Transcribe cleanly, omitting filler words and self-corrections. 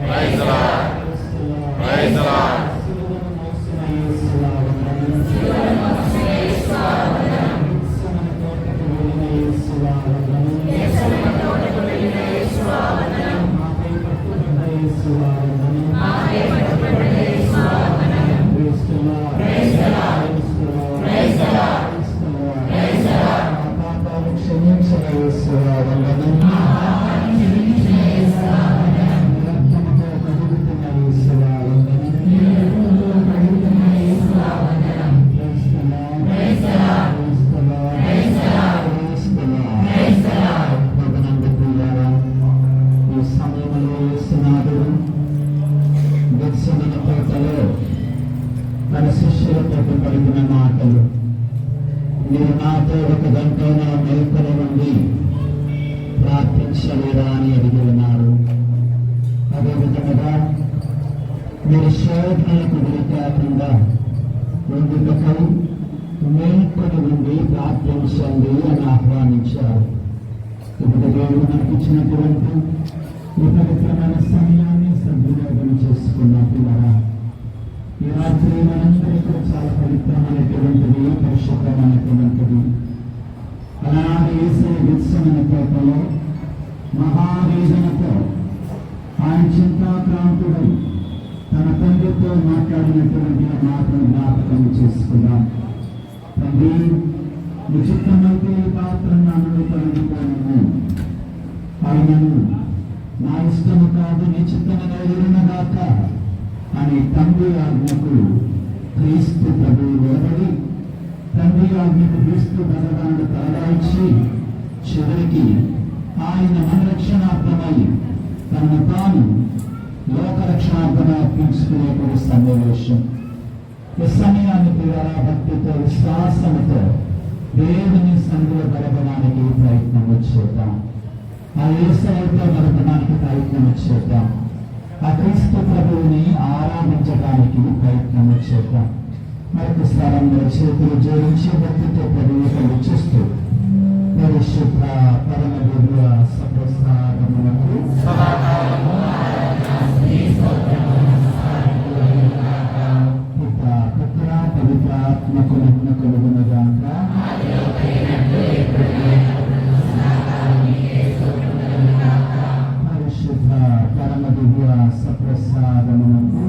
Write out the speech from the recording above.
Praise the lord. Praise the lord. తన శిష్యులతో పలికిన మాటలు, మీరు నాతో ఒక గంటైనా మేల్కొని ఉండి ప్రార్థించలేరా అని అడిగి ఉన్నారు. అదేవిధంగా మీరు శోధనలకు గురి కాకుండా ఉండుటకై మేల్కొని ఉండి ప్రార్థించండి అని ఆహ్వానించారు. ఇప్పుడు దేవుడు మనకిచ్చినటువంటి ఈ పవిత్రమైన సమయాన్ని సద్వినియోగం చేసుకున్నట్టుగా ఈ రాత్రి మనందరికీ చాలా పవిత్రమైనటువంటిది, పరిశుభ్రమైనటువంటిది. అలాంటి యేసయ్య గెత్సేమనే తోటలో మహావేదనతో ఆయన చింతాక్రాంతుడై తన తండ్రితో మాట్లాడినటువంటి మాటను జ్ఞాపకం చేసుకున్నాం. తండ్రి, నీ చిత్తమైతే ఈ పాత్రను నన్ను తొలగిపోను, ఆయనను నా ఇష్టము కాదు నీ చిత్తము నెరవేరునుగాక అని తండ్రి ఆజ్ఞకు క్రీస్తు ప్రభువు నిలబడి, తండ్రి ఆజ్ఞకు క్రీస్తు భగవానుడు తలదాల్చి చివరికి ఆయన మన రక్షణార్థమై తనను తాను లోక రక్షణార్థమై అర్పించుకునేటువంటి సన్నివేశం. ఈ సమయాన్ని తీరా భక్తితో విశ్వాసంతో దేవుని సన్నిధిలో గడపడానికి ప్రయత్నం చేద్దాం. ఆ యేసయ్యతో గడపడానికి ప్రయత్నం చేద్దాం. ఆ క్రీస్తు ప్రభువుని ఆరాధించడానికి ప్రయత్నం చేద్దాం. మరొక స్థలంలో చేతులు జోడించి భక్తితో ప్రభువుని చూస్తూ పరిశుద్ధ పరమ దివ్య సప్రసాదమునకు పిత పుత్ర పవిత్రాత్మకు మహిమ కలుగునుగాక. పరిశుద్ధ పరమ దివ్య సప్రసాదమునకు